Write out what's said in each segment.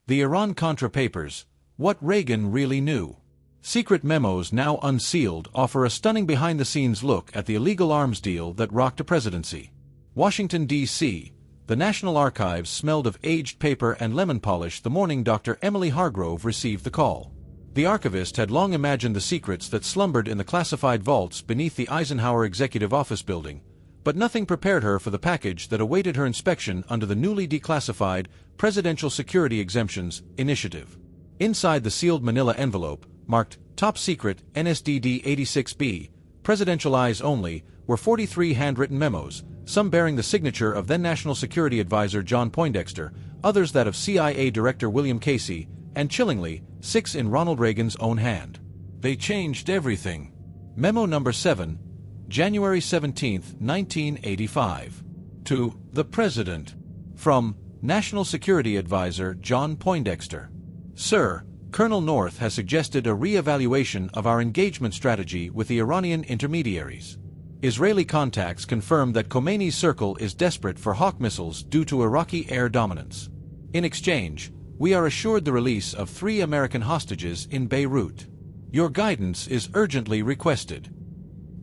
The Iran-Contra papers, what Reagan really knew. Secret memos now unsealed offer a stunning behind-the-scenes look at the illegal arms deal that rocked a presidency. Washington, D.C., the National Archives smelled of aged paper and lemon polish the morning Dr. Emily Hargrove received the call. The archivist had long imagined the secrets that slumbered in the classified vaults beneath the Eisenhower Executive Office building, but nothing prepared her for the package that awaited her inspection under the newly declassified Presidential Security Exemptions Initiative. Inside the sealed manila envelope, marked Top Secret NSDD 86B, Presidential Eyes Only, were 43 handwritten memos, some bearing the signature of then National Security Advisor John Poindexter, others that of CIA Director William Casey, and chillingly, 6 in Ronald Reagan's own hand. They changed everything. Memo number 7, January 17, 1985. To the President. From National Security Advisor John Poindexter. Sir, Colonel North has suggested a re-evaluation of our engagement strategy with the Iranian intermediaries. Israeli contacts confirm that Khomeini's circle is desperate for Hawk missiles due to Iraqi air dominance. In exchange, we are assured the release of 3 American hostages in Beirut. Your guidance is urgently requested.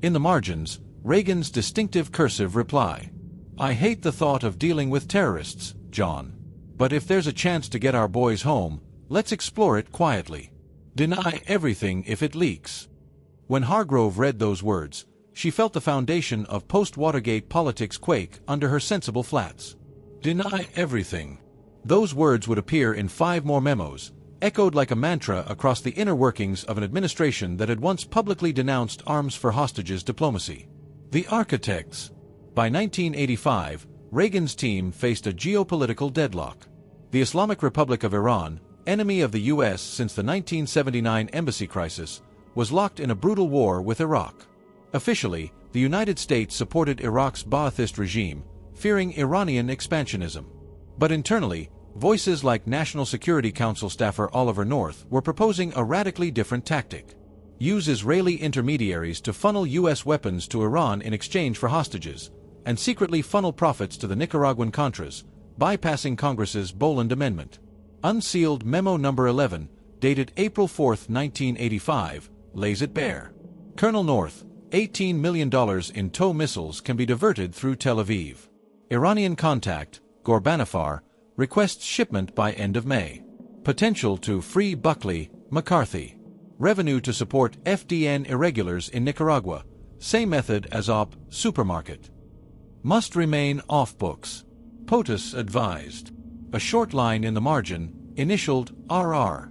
In the margins, Reagan's distinctive cursive reply. I hate the thought of dealing with terrorists, John. But if there's a chance to get our boys home, let's explore it quietly. Deny everything if it leaks. When Hargrove read those words, she felt the foundation of post-Watergate politics quake under her sensible flats. Deny everything. Those words would appear in 5 more memos, echoed like a mantra across the inner workings of an administration that had once publicly denounced arms for hostages diplomacy. The architects. By 1985, Reagan's team faced a geopolitical deadlock. The Islamic Republic of Iran, enemy of the U.S. since the 1979 embassy crisis, was locked in a brutal war with Iraq. Officially, the United States supported Iraq's Ba'athist regime, fearing Iranian expansionism. But internally, voices like National Security Council staffer Oliver North were proposing a radically different tactic. Use Israeli intermediaries to funnel U.S. weapons to Iran in exchange for hostages, and secretly funnel profits to the Nicaraguan Contras, bypassing Congress's Boland Amendment. Unsealed Memo number 11, dated April 4, 1985, lays it bare. Colonel North, $18 million in TOW missiles can be diverted through Tel Aviv. Iranian contact, Ghorbanifar, requests shipment by end of May. Potential to free Buckley, McCarthy. Revenue to support FDN irregulars in Nicaragua, same method as OP, supermarket. Must remain off books. POTUS advised. A short line in the margin, initialed RR.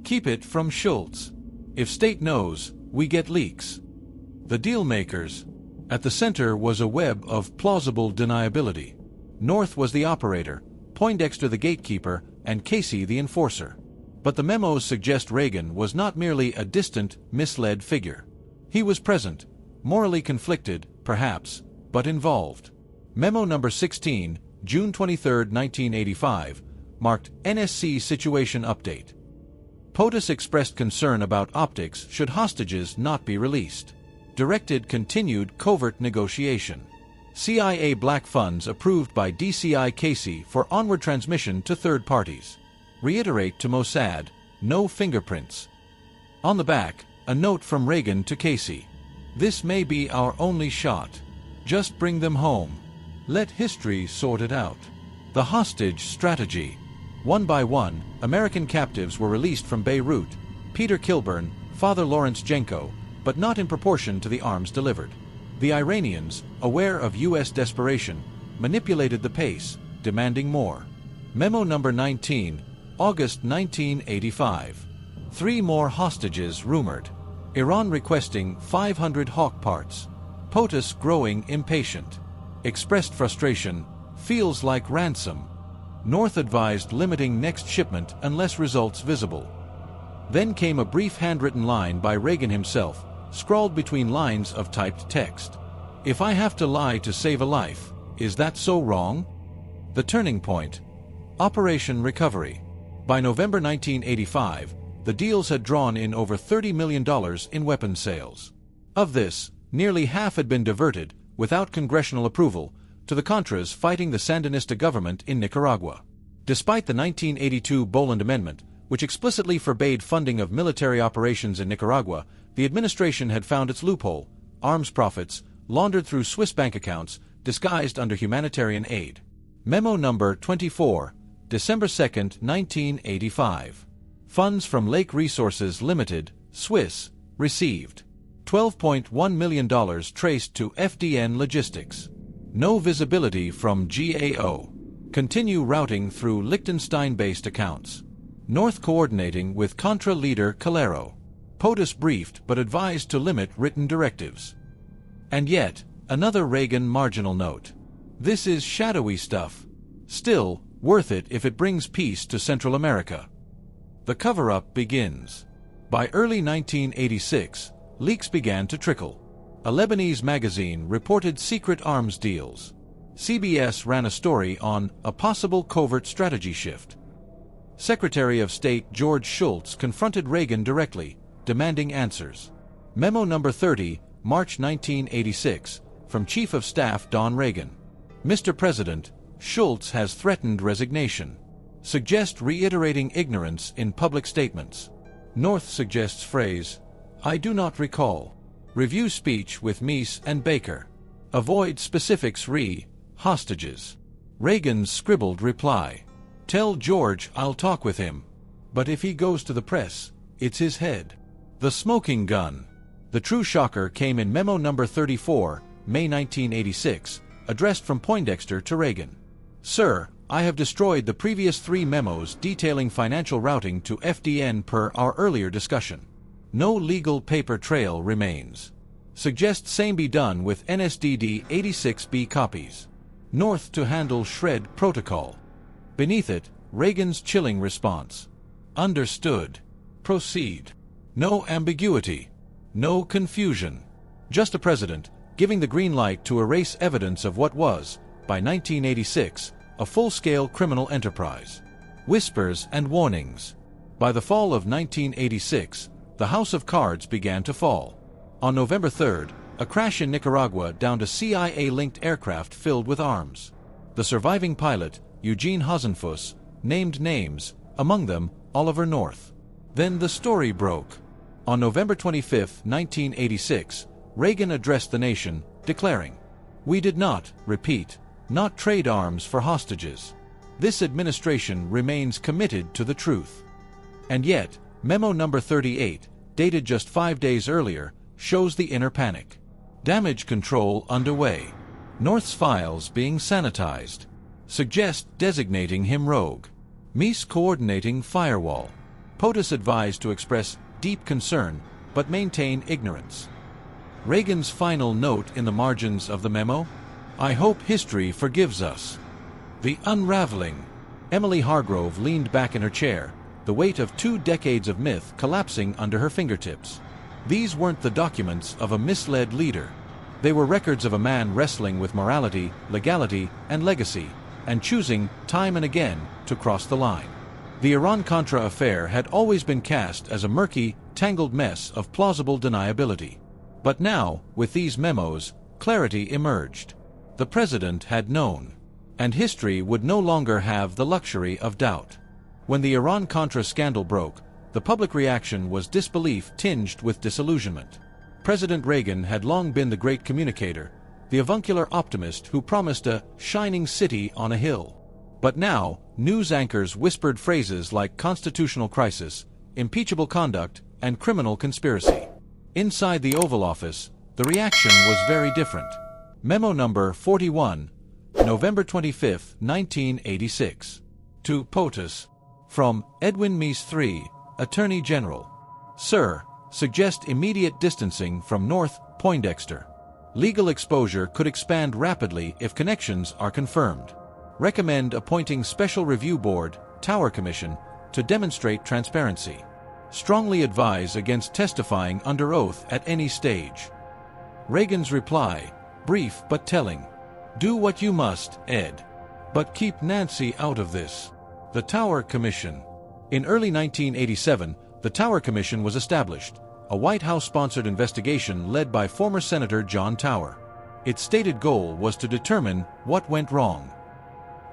Keep it from Schultz. If state knows, we get leaks. The deal makers. At the center was a web of plausible deniability. North was the operator, Poindexter the gatekeeper, and Casey the enforcer. But the memos suggest Reagan was not merely a distant, misled figure. He was present, morally conflicted, perhaps, but involved. Memo number 16, June 23, 1985, marked NSC Situation Update. POTUS expressed concern about optics should hostages not be released. Directed continued covert negotiation. CIA black funds approved by DCI Casey for onward transmission to third parties. Reiterate to Mossad, no fingerprints. On the back, a note from Reagan to Casey. This may be our only shot. Just bring them home. Let history sort it out. The hostage strategy. One by one, American captives were released from Beirut, Peter Kilburn, Father Lawrence Jenko, but not in proportion to the arms delivered. The Iranians, aware of U.S. desperation, manipulated the pace, demanding more. Memo number 19, August 1985. 3 more hostages rumored. Iran requesting 500 Hawk parts. POTUS growing impatient. Expressed frustration, feels like ransom. North advised limiting next shipment unless results visible. Then came a brief handwritten line by Reagan himself, scrawled between lines of typed text. If I have to lie to save a life, is that so wrong? The turning point. Operation Recovery. By November 1985, the deals had drawn in over $30 million in weapons sales. Of this, nearly half had been diverted, without congressional approval, to the Contras fighting the Sandinista government in Nicaragua. Despite the 1982 Boland Amendment, which explicitly forbade funding of military operations in Nicaragua, the administration had found its loophole: arms profits, laundered through Swiss bank accounts, disguised under humanitarian aid. Memo number 24, December 2, 1985. Funds from Lake Resources Limited, Swiss, received. $12.1 million traced to FDN Logistics. No visibility from GAO. Continue routing through Liechtenstein-based accounts. North coordinating with Contra leader Calero. POTUS briefed but advised to limit written directives. And yet, another Reagan marginal note. This is shadowy stuff. Still, worth it if it brings peace to Central America. The cover-up begins. By early 1986, leaks began to trickle. A Lebanese magazine reported secret arms deals. CBS ran a story on a possible covert strategy shift. Secretary of State George Shultz confronted Reagan directly, demanding answers. Memo number 30, March 1986, from Chief of Staff Don Reagan. Mr. President, Shultz has threatened resignation. Suggest reiterating ignorance in public statements. North suggests phrase, I do not recall. Review speech with Meese and Baker. Avoid specifics hostages. Reagan's scribbled reply. Tell George I'll talk with him. But if he goes to the press, it's his head. The smoking gun. The true shocker came in Memo number 34, May 1986, addressed from Poindexter to Reagan. Sir, I have destroyed the previous 3 memos detailing financial routing to FDN per our earlier discussion. No legal paper trail remains. Suggest same be done with NSDD 86B copies. North to handle shred protocol. Beneath it, Reagan's chilling response. Understood. Proceed. No ambiguity. No confusion. Just a president, giving the green light to erase evidence of what was, by 1986, a full-scale criminal enterprise. Whispers and warnings. By the fall of 1986, the house of cards began to fall. On November 3rd, a crash in Nicaragua downed a CIA-linked aircraft filled with arms. The surviving pilot, Eugene Hasenfuss, named names, among them, Oliver North. Then the story broke. On November 25, 1986, Reagan addressed the nation, declaring, "We did not, repeat, not trade arms for hostages. This administration remains committed to the truth." And yet, Memo number 38, dated just 5 days earlier, shows the inner panic. Damage control underway. North's files being sanitized. Suggest designating him rogue. Meese coordinating firewall. POTUS advised to express deep concern, but maintain ignorance. Reagan's final note in the margins of the memo? I hope history forgives us. The unraveling. Emily Hargrove leaned back in her chair, the weight of 2 decades of myth collapsing under her fingertips. These weren't the documents of a misled leader. They were records of a man wrestling with morality, legality, and legacy, and choosing, time and again, to cross the line. The Iran-Contra affair had always been cast as a murky, tangled mess of plausible deniability. But now, with these memos, clarity emerged. The president had known, and history would no longer have the luxury of doubt. When the Iran-Contra scandal broke, the public reaction was disbelief tinged with disillusionment. President Reagan had long been the great communicator, the avuncular optimist who promised a shining city on a hill. But now, news anchors whispered phrases like constitutional crisis, impeachable conduct, and criminal conspiracy. Inside the Oval Office, the reaction was very different. Memo number 41, November 25, 1986. To POTUS. From Edwin Meese III, Attorney General. Sir, suggest immediate distancing from North Poindexter. Legal exposure could expand rapidly if connections are confirmed. Recommend appointing Special Review Board, Tower Commission, to demonstrate transparency. Strongly advise against testifying under oath at any stage. Reagan's reply, brief but telling. Do what you must, Ed. But keep Nancy out of this. The Tower Commission. In early 1987, the Tower Commission was established, a White House-sponsored investigation led by former Senator John Tower. Its stated goal was to determine what went wrong.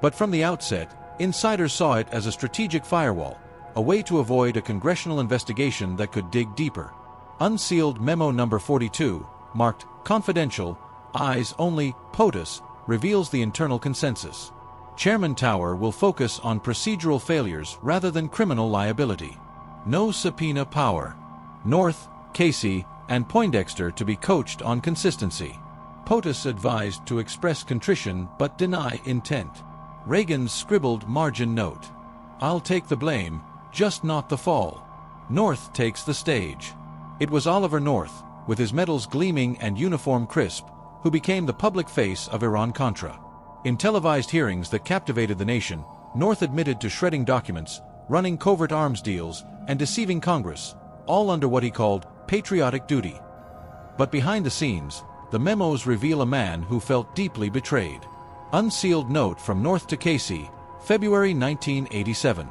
But from the outset, Insiders saw it as a strategic firewall, a way to avoid a congressional investigation that could dig deeper. Unsealed Memo number 42, marked Confidential, Eyes Only, POTUS, reveals the internal consensus. Chairman Tower will focus on procedural failures rather than criminal liability. No subpoena power. North, Casey, and Poindexter to be coached on consistency. POTUS advised to express contrition but deny intent. Reagan's scribbled margin note. I'll take the blame, just not the fall. North takes the stage. It was Oliver North, with his medals gleaming and uniform crisp, who became the public face of Iran-Contra. In televised hearings that captivated the nation, North admitted to shredding documents, running covert arms deals, and deceiving Congress, all under what he called patriotic duty. But behind the scenes, the memos reveal a man who felt deeply betrayed. Unsealed note from North to Casey, February 1987.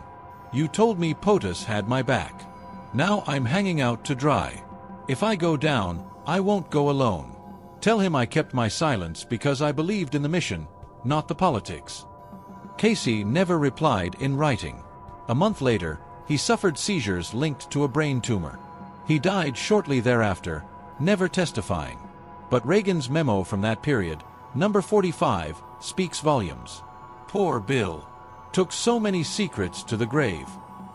You told me POTUS had my back. Now I'm hanging out to dry. If I go down, I won't go alone. Tell him I kept my silence because I believed in the mission, not the politics. Casey never replied in writing. A month later, he suffered seizures linked to a brain tumor. He died shortly thereafter, never testifying. But Reagan's memo from that period, number 45, speaks volumes. Poor Bill. Took so many secrets to the grave.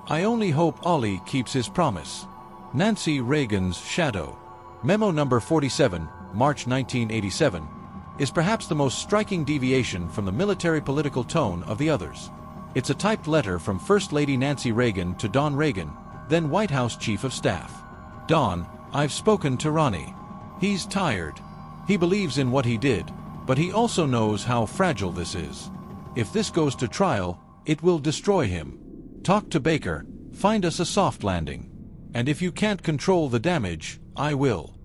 I only hope Ollie keeps his promise. Nancy Reagan's shadow. Memo number 47, March 1987, is perhaps the most striking deviation from the military-political tone of the others. It's a typed letter from First Lady Nancy Reagan to Don Reagan, then White House Chief of Staff. Don, I've spoken to Ronnie. He's tired. He believes in what he did, but he also knows how fragile this is. If this goes to trial, it will destroy him. Talk to Baker, find us a soft landing. And if you can't control the damage, I will.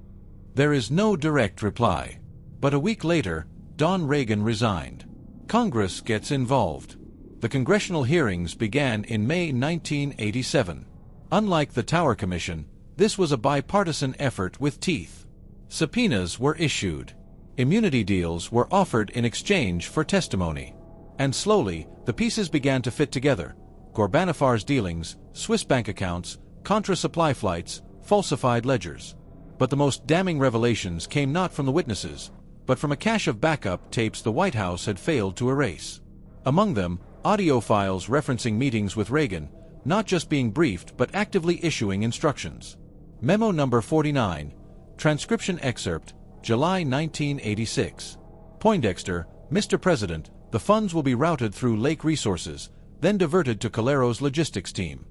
There is no direct reply. But a week later, Don Reagan resigned. Congress gets involved. The congressional hearings began in May 1987. Unlike the Tower Commission, this was a bipartisan effort with teeth. Subpoenas were issued. Immunity deals were offered in exchange for testimony. And slowly, the pieces began to fit together. Ghorbanifr's dealings, Swiss bank accounts, Contra supply flights, falsified ledgers. But the most damning revelations came not from the witnesses, but from a cache of backup tapes the White House had failed to erase. Among them, audio files referencing meetings with Reagan, not just being briefed but actively issuing instructions. Memo number 49, transcription excerpt, July 1986. Poindexter, Mr. President, the funds will be routed through Lake Resources, then diverted to Calero's logistics team.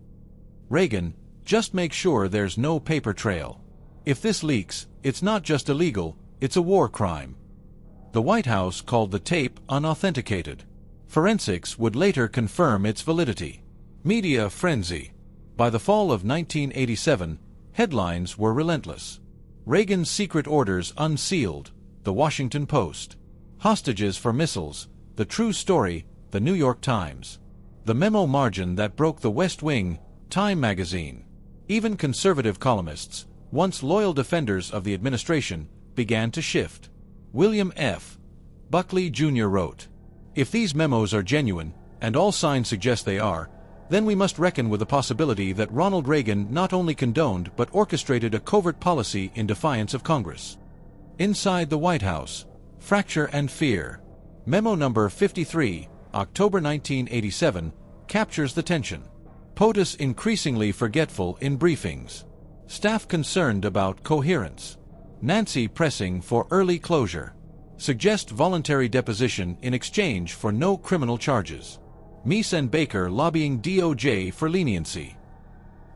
Reagan, just make sure there's no paper trail. If this leaks, it's not just illegal, it's a war crime. The White House called the tape unauthenticated. Forensics would later confirm its validity. Media frenzy. By the fall of 1987, headlines were relentless. Reagan's secret orders unsealed, The Washington Post. Hostages for missiles, The True Story, The New York Times. The memo margin that broke the West Wing, Time magazine. Even conservative columnists, once loyal defenders of the administration, began to shift. William F. Buckley Jr. wrote, "If these memos are genuine, and all signs suggest they are, then we must reckon with the possibility that Ronald Reagan not only condoned but orchestrated a covert policy in defiance of Congress." Inside the White House, fracture and fear. Memo number 53, October 1987, captures the tension. POTUS increasingly forgetful in briefings. Staff concerned about coherence. Nancy pressing for early closure. Suggest voluntary deposition in exchange for no criminal charges. Meese and Baker lobbying DOJ for leniency.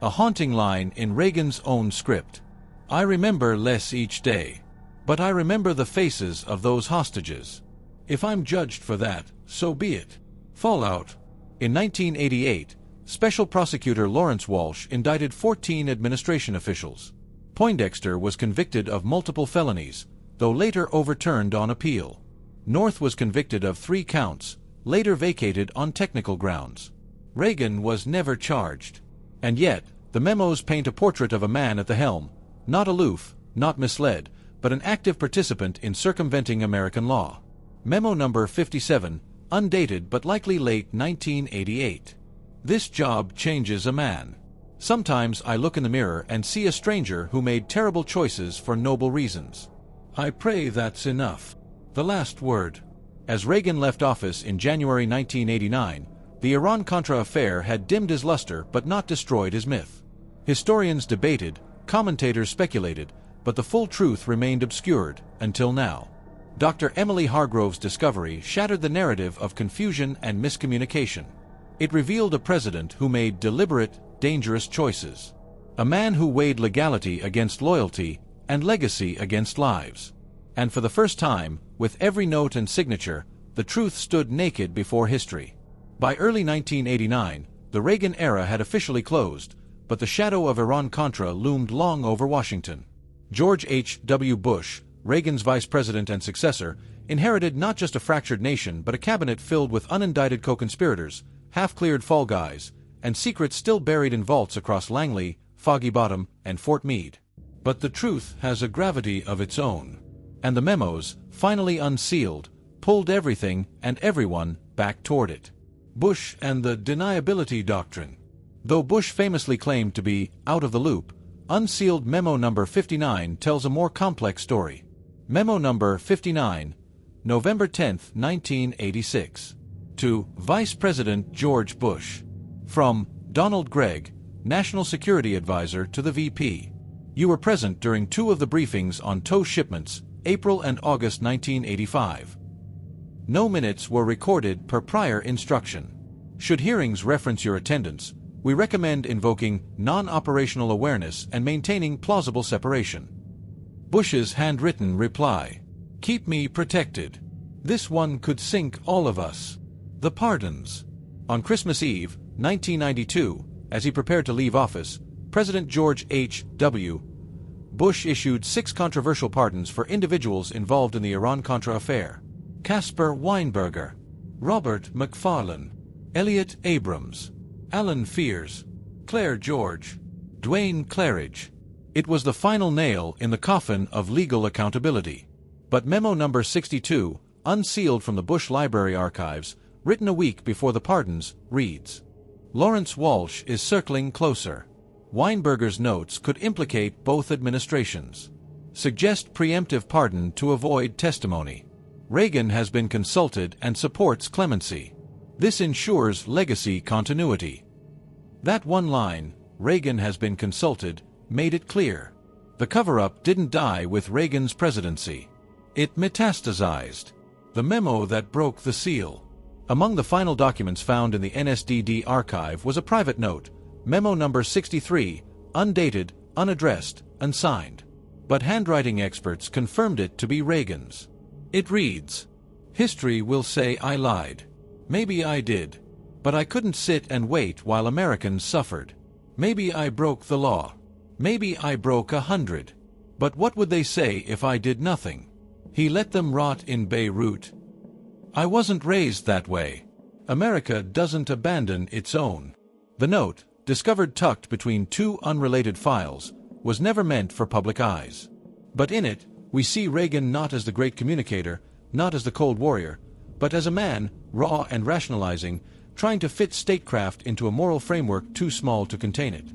A haunting line in Reagan's own script. I remember less each day, but I remember the faces of those hostages. If I'm judged for that, so be it. Fallout. In 1988, Special Prosecutor Lawrence Walsh indicted 14 administration officials. Poindexter was convicted of multiple felonies, though later overturned on appeal. North was convicted of 3 counts, later vacated on technical grounds. Reagan was never charged. And yet, the memos paint a portrait of a man at the helm, not aloof, not misled, but an active participant in circumventing American law. Memo number 57, undated but likely late 1988. This job changes a man. Sometimes I look in the mirror and see a stranger who made terrible choices for noble reasons. I pray that's enough. The last word. As Reagan left office in January 1989, the Iran-Contra affair had dimmed his luster but not destroyed his myth. Historians debated, commentators speculated, but the full truth remained obscured, until now. Dr. Emily Hargrove's discovery shattered the narrative of confusion and miscommunication. It revealed a president who made deliberate, dangerous choices. A man who weighed legality against loyalty and legacy against lives. And for the first time, with every note and signature, the truth stood naked before history. By early 1989, the Reagan era had officially closed, but the shadow of Iran-Contra loomed long over Washington. George H.W. Bush, Reagan's vice president and successor, inherited not just a fractured nation but a cabinet filled with unindicted co-conspirators, half-cleared fall guys, and secrets still buried in vaults across Langley, Foggy Bottom, and Fort Meade. But the truth has a gravity of its own. And the memos, finally unsealed, pulled everything and everyone back toward it. Bush and the deniability doctrine. Though Bush famously claimed to be out of the loop, unsealed Memo number 59 tells a more complex story. Memo number 59, November 10, 1986. To Vice President George Bush. From Donald Gregg, National Security Advisor to the VP. You were present during 2 of the briefings on tow shipments, April and August 1985. No minutes were recorded per prior instruction. Should hearings reference your attendance, we recommend invoking non-operational awareness and maintaining plausible separation. Bush's handwritten reply. Keep me protected. This one could sink all of us. The pardons. On Christmas Eve, 1992, as he prepared to leave office, President George H.W. Bush issued 6 controversial pardons for individuals involved in the Iran-Contra affair. Caspar Weinberger, Robert McFarlane, Elliot Abrams, Alan Fears, Claire George, Dwayne Claridge. It was the final nail in the coffin of legal accountability. But Memo number 62, unsealed from the Bush Library archives, written a week before the pardons, reads, Lawrence Walsh is circling closer. Weinberger's notes could implicate both administrations. Suggest preemptive pardon to avoid testimony. Reagan has been consulted and supports clemency. This ensures legacy continuity. That one line, Reagan has been consulted, made it clear. The cover-up didn't die with Reagan's presidency. It metastasized. The memo that broke the seal. Among the final documents found in the NSDD archive was a private note, Memo number 63, undated, unaddressed, unsigned. But handwriting experts confirmed it to be Reagan's. It reads, History will say I lied. Maybe I did. But I couldn't sit and wait while Americans suffered. Maybe I broke the law. Maybe I broke 100. But what would they say if I did nothing? He let them rot in Beirut. I wasn't raised that way. America doesn't abandon its own. The note, discovered tucked between 2 unrelated files, was never meant for public eyes. But in it, we see Reagan not as the great communicator, not as the cold warrior, but as a man, raw and rationalizing, trying to fit statecraft into a moral framework too small to contain it.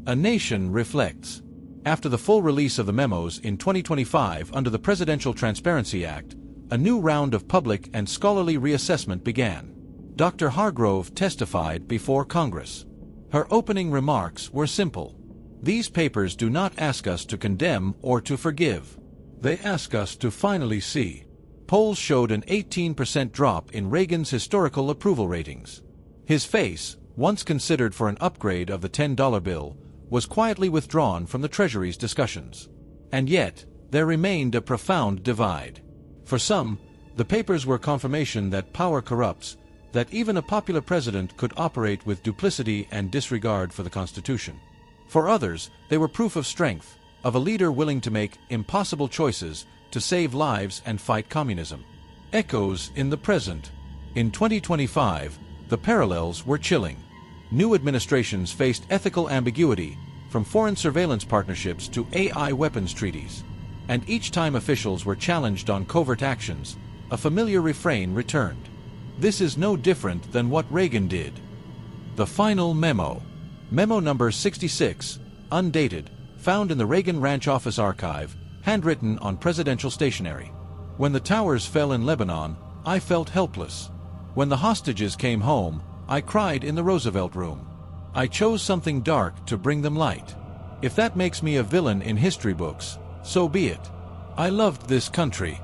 A nation reflects. After the full release of the memos in 2025 under the Presidential Transparency Act, a new round of public and scholarly reassessment began. Dr. Hargrove testified before Congress. Her opening remarks were simple. These papers do not ask us to condemn or to forgive. They ask us to finally see. Polls showed an 18% drop in Reagan's historical approval ratings. His face, once considered for an upgrade of the $10 bill, was quietly withdrawn from the Treasury's discussions. And yet, there remained a profound divide. For some, the papers were confirmation that power corrupts, that even a popular president could operate with duplicity and disregard for the Constitution. For others, they were proof of strength, of a leader willing to make impossible choices to save lives and fight communism. Echoes in the present. In 2025, the parallels were chilling. New administrations faced ethical ambiguity, from foreign surveillance partnerships to AI weapons treaties. And each time officials were challenged on covert actions, a familiar refrain returned. This is no different than what Reagan did. The final memo. Memo number 66, undated, found in the Reagan Ranch Office archive, handwritten on presidential stationery. When the towers fell in Lebanon, I felt helpless. When the hostages came home, I cried in the Roosevelt room. I chose something dark to bring them light. If that makes me a villain in history books, so be it. I loved this country.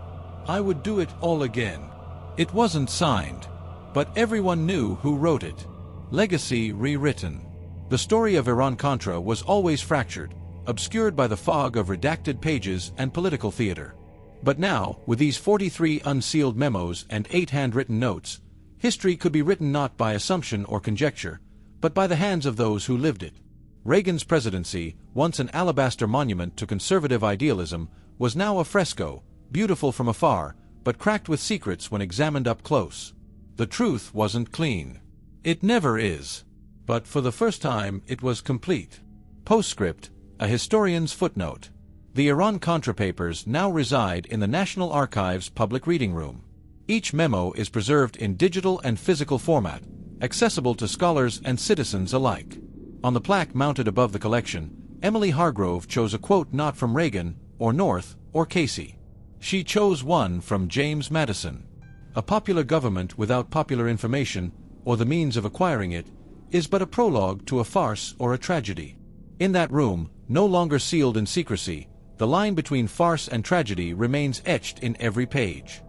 I would do it all again. It wasn't signed, but everyone knew who wrote it. Legacy rewritten. The story of Iran-Contra was always fractured, obscured by the fog of redacted pages and political theater. But now, with these 43 unsealed memos and 8 handwritten notes, history could be written not by assumption or conjecture, but by the hands of those who lived it. Reagan's presidency, once an alabaster monument to conservative idealism, was now a fresco, beautiful from afar, but cracked with secrets when examined up close. The truth wasn't clean. It never is. But for the first time, it was complete. Postscript, a historian's footnote. The Iran-Contra papers now reside in the National Archives public reading room. Each memo is preserved in digital and physical format, accessible to scholars and citizens alike. On the plaque mounted above the collection, Emily Hargrove chose a quote not from Reagan, or North, or Casey. She chose one from James Madison. A popular government without popular information, or the means of acquiring it, is but a prologue to a farce or a tragedy. In that room, no longer sealed in secrecy, the line between farce and tragedy remains etched in every page.